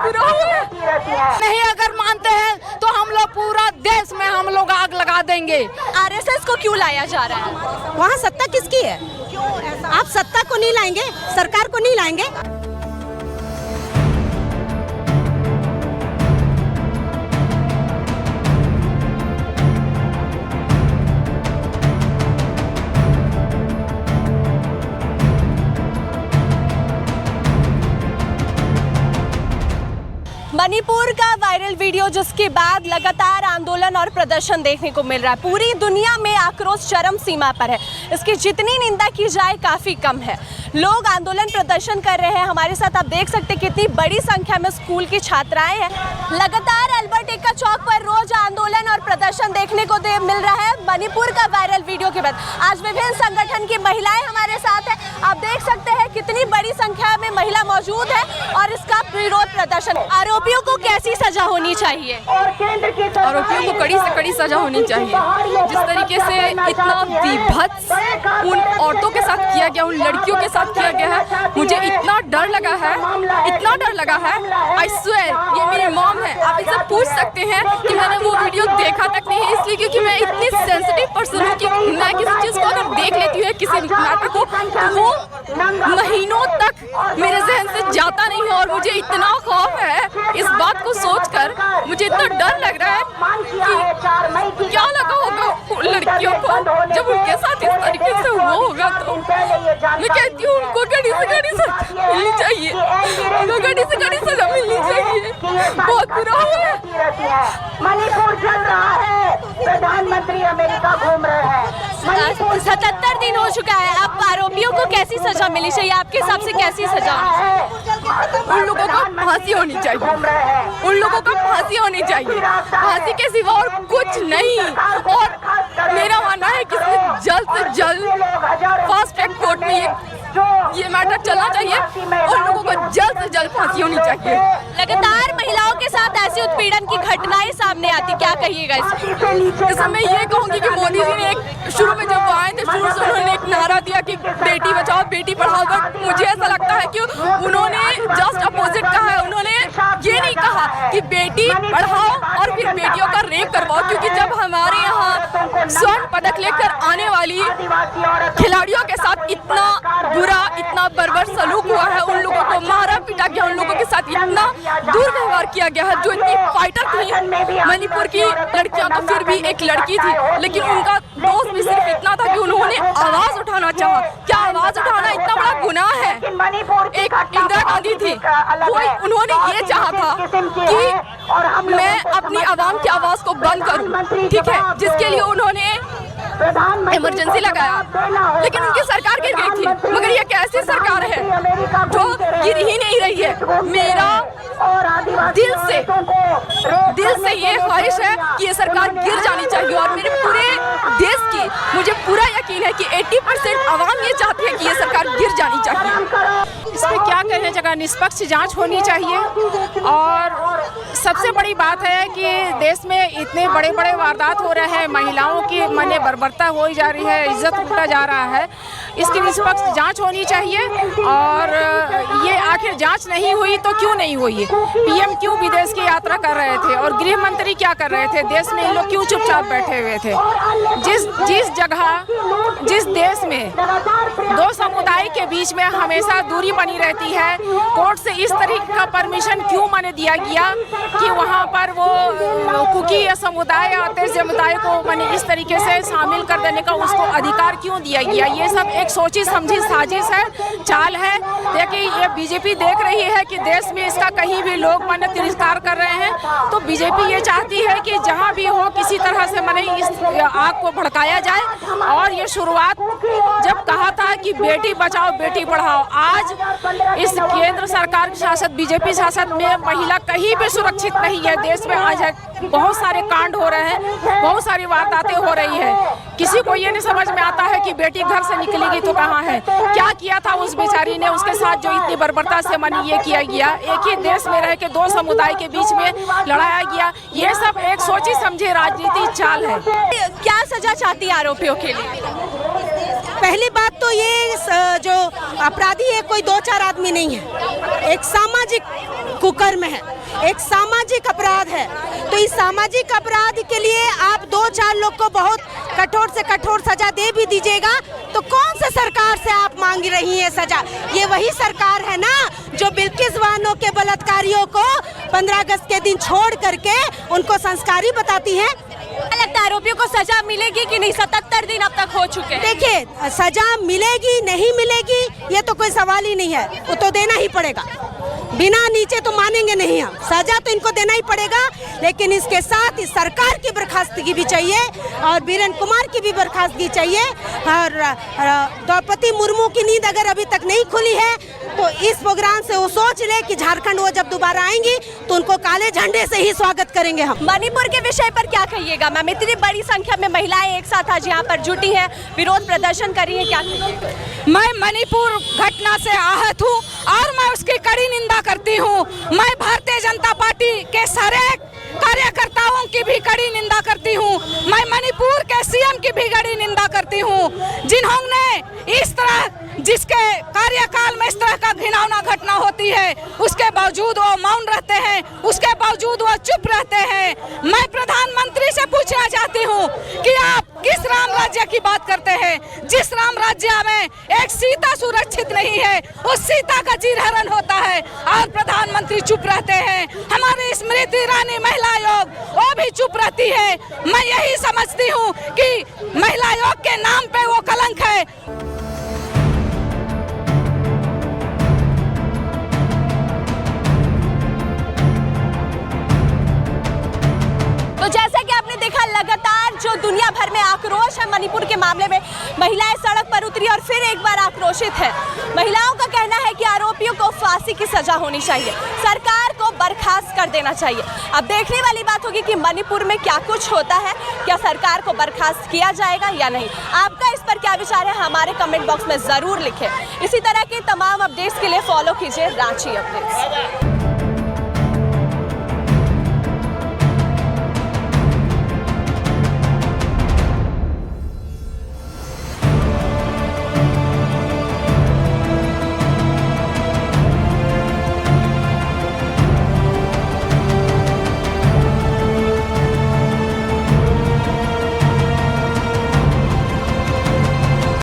बुरा है। नहीं अगर मानते हैं तो हम लोग पूरा देश में हम लोग आग लगा देंगे। आरएसएस को क्यों लाया जा रहा है? वहाँ सत्ता किसकी है? आप सत्ता को नहीं लाएंगे, सरकार को नहीं लाएंगे। मणिपुर का वायरल वीडियो जिसके बाद लगातार आंदोलन और प्रदर्शन देखने को मिल रहा है। पूरी दुनिया में आक्रोश चरम सीमा पर है। इसकी जितनी निंदा की जाए काफ़ी कम है। लोग आंदोलन प्रदर्शन कर रहे हैं। हमारे साथ आप देख सकते हैं कितनी बड़ी संख्या में स्कूल की छात्राएं हैं। लगातार अल्बर्ट एक्का चौक पर रोज आंदोलन और प्रदर्शन देखने को मिल रहा है मणिपुर का वायरल वीडियो के बाद। आज विभिन्न संगठन की महिलाएं हमारे साथ हैं। आप देख सकते हैं कितनी बड़ी संख्या में महिला मौजूद है और इसका विरोध प्रदर्शन। आरोपियों को कैसी सजा होनी चाहिए? आरोपियों को कड़ी से कड़ी सजा होनी चाहिए। जिस तरीके से इतना विभत्स उन औरतों के साथ किया गया, उन लड़कियों के साथ किया गया है, मुझे इतना डर लगा है, इतना डर लगा है। आई स्वेयर ये मेरी मॉम है। आप इनसे पूछ सकते हैं कि मैंने वो वीडियो देखा तक नहीं है, इसलिए क्योंकि मैं इतनी सेंसिटिव पर्सन हूँ कि मैं किसी चीज़ को अगर देख लेती हूँ किसी मैटर को तो वो महीनों तक मेरे जहन से जाता नहीं है। और मुझे इतना खौफ है इस बात को सोचकर, मुझे इतना डर लग रहा है कि क्या लगा होगा लड़कियों को जब उनके साथ इस तरीके से हुआ होगा। तो मैं कहती हूँ उनको कड़ी से कड़ी सजा मिलनी चाहिए, उनको कड़ी से कड़ी सजा मिलनी चाहिए। बहुत बुरा हुआ है। मणिपुर चल रहा है, प्रधानमंत्री अमेरिका घूम रहे हैं। 77 दिन हो चुका है। अब आरोपियों को कैसी सजा मिलनी चाहिए? आपके हिसाब से कैसी सजा? उन लोगों को फांसी होनी चाहिए, उन लोगों को फांसी होनी चाहिए, फांसी के सिवा और कुछ नहीं। और मेरा मानना है कि जल्द से जल्द फास्ट ट्रैक कोर्ट में ये मैटर चलना चाहिए और लोगों को जल्द से जल्द फांसी होनी चाहिए। लगातार महिलाओं के साथ ऐसी उत्पीड़न की घटनाएं सामने आती, क्या कहिएगा इसमें? मैं ये कहूँगी कि मोदी जी ने एक शुरू में जब वो आए थे शुरू से उन्होंने एक नारा दिया कि बेटी बचाओ बेटी पढ़ाओ, बट मुझे ऐसा लगता है कि उन्होंने जस्ट अपोजिट कहा है। उन्होंने ये नहीं कहा कि बेटी पढ़ाओ और फिर बेटियों का रेप करवाओ, क्योंकि जब हमारे यहाँ स्वर्ण पदक लेकर आने वाली खिलाड़ियों के साथ इतना बुरा, इतना बर्बर सलूक हुआ है, उन लोगों को मारा पीटा गया, उन लोगों के साथ इतना दुर्व्यवहार किया गया है। जो इतनी फाइटर थी मणिपुर की लड़कियां, तो फिर भी एक लड़की थी, लेकिन उनका दोष भी सिर्फ इतना था कि उन्होंने आवाज उठाना चाहा। क्या आवाज उठाना इतना बड़ा गुनाह है? एक इंदिरा गांधी थी, उन्होंने ये चाहा था कि मैं अपनी आवाम की आवाज को बंद करूं, ठीक है, जिसके लिए उन्होंने इमरजेंसी लगाया, लेकिन उनकी सरकार गिर गई थी। मगर ये कैसी सरकार है जो गिर ही नहीं रही है? मेरा दिल से ये ख्वाहिश है कि ये सरकार गिर जानी चाहिए और मेरे पूरे देश की, मुझे पूरा यकीन है कि 80% आवाम ये चाहती है कि ये सरकार गिर जानी चाहिए। इसमें क्या कहने जगह निष्पक्ष जांच होनी चाहिए। और सबसे बड़ी बात है कि देश में इतने बड़े बड़े वारदात हो रहे हैं, महिलाओं की माने बर्बरता हो जा रही है, इज्जत लूटा जा रहा है। इसकी निष्पक्ष जांच होनी चाहिए। और ये आखिर जांच नहीं हुई तो क्यों नहीं हुई? पीएम क्यों विदेश की यात्रा कर रहे थे और गृह मंत्री क्या कर रहे थे? देश में इन लोग क्यों चुपचाप बैठे हुए थे? जिस जगह, जिस देश में दो समुदाय के बीच में हमेशा दूरी बनी रहती है, कोर्ट से इस तरीके का परमिशन क्यों माने दिया गया कि वहाँ पर वो कुकी या समुदाय या तेज समुदाय को माने इस तरीके से शामिल कर देने का उसको अधिकार क्यों दिया गया? ये सब एक सोची समझी साजिश है, चाल है। देखिए ये बीजेपी देख रही है कि देश में इसका कहीं भी लोग माने तिरस्कार कर रहे हैं, तो बीजेपी ये चाहती है कि जहाँ भी हो किसी तरह से माने इस आग को भड़काया जाए। और ये शुरुआत जब कहा था कि बेटी बचाओ बेटी पढ़ाओ, आज इस केंद्र सरकार के शासन बीजेपी शासन में महिला कहीं भी सुरक्षित नहीं है। देश में आज बहुत सारे कांड हो रहे हैं, बहुत सारी वारदातें हो रही है। किसी को ये नहीं समझ में आता है कि बेटी घर से निकलेगी तो कहाँ है। क्या किया था उस बेचारी ने, उसके साथ जो इतनी बर्बरता से माने ये किया गया, एक ही देश में रह के दो समुदाय के बीच में लड़ाया गया। ये सब एक सोची समझी राजनीतिक चाल है। क्या सजा चाहती है आरोपियों के लिए? पहली बात तो ये जो अपराधी है कोई 2-4 आदमी नहीं है, एक सामाजिक कुकर्म है, एक सामाजिक अपराध है। तो इस सामाजिक अपराध के लिए आप 2-4 लोग को बहुत कठोर से कठोर सजा दे भी दीजिएगा, तो कौन सा सरकार से आप मांग रही हैं सजा? ये वही सरकार है ना जो बिल्किस बानो के बलात्कारियों को 15 अगस्त के दिन छोड़ करके उनको संस्कारी बताती है। क्या लगता है आरोपियों को सजा मिलेगी कि नहीं? 77 दिन अब तक हो चुके हैं। देखिए, सजा मिलेगी नहीं मिलेगी ये तो कोई सवाल ही नहीं है, वो तो देना ही पड़ेगा। बिना नीचे तो मानेंगे नहीं हम, सजा तो इनको देना ही पड़ेगा। लेकिन इसके साथ इस सरकार की बर्खास्तगी भी चाहिए और बीरेन कुमार की भी बर्खास्तगी चाहिए। और द्रौपदी मुर्मू की नींद अगर अभी तक नहीं खुली है तो इस प्रोग्राम से वो सोच ले कि झारखंड वो जब दोबारा आएंगी तो उनको काले झंडे से ही स्वागत करेंगे हम। मणिपुर के विषय पर क्या कहिएगा मैम? इतनी बड़ी संख्या में महिलाएं एक साथ आज यहाँ पर जुटी हैं, विरोध प्रदर्शन कर रही हैं, क्या कहिएगा? मैं मणिपुर घटना से आहत हूँ और मैं उसकी कड़ी निंदा करती हूँ। मैं भारतीय जनता पार्टी के सारे कार्यकर्ताओं की भी कड़ी निंदा करती हूँ। मैं मणिपुर के सीएम की भी कड़ी निंदा करती हूँ, जिन्होंने इस तरह जिसके कार्यकाल में इस तरह का घिनौना घटना होती है उसके बावजूद वो मौन रहते हैं, उसके बावजूद वो चुप रहते हैं। मैं प्रधानमंत्री से पूछना चाहती हूँ कि आप किस राम राज्य की बात करते हैं जिस राम राज्य में एक सीता सुरक्षित नहीं है, उस सीता का चीरहरण होता है और प्रधानमंत्री चुप रहते हैं। हमारी स्मृति ईरानी महिला आयोग वो भी चुप रहती है। मैं यही समझती हूँ कि महिला आयोग के नाम पे वो कलंक है। तो जैसा कि आपने देखा, लगातार जो दुनिया भर में आक्रोश है मणिपुर के मामले में, महिलाएं सड़क पर उतरी और फिर एक बार आक्रोशित है। महिलाओं का कहना है कि आरोपियों को फांसी की सजा होनी चाहिए, सरकार को बर्खास्त कर देना चाहिए। अब देखने वाली बात होगी कि मणिपुर में क्या कुछ होता है, क्या सरकार को बर्खास्त किया जाएगा या नहीं। आपका इस पर क्या विचार है हमारे कमेंट बॉक्स में ज़रूर लिखें। इसी तरह के तमाम अपडेट्स के लिए फॉलो कीजिए रांची अपडेट्स।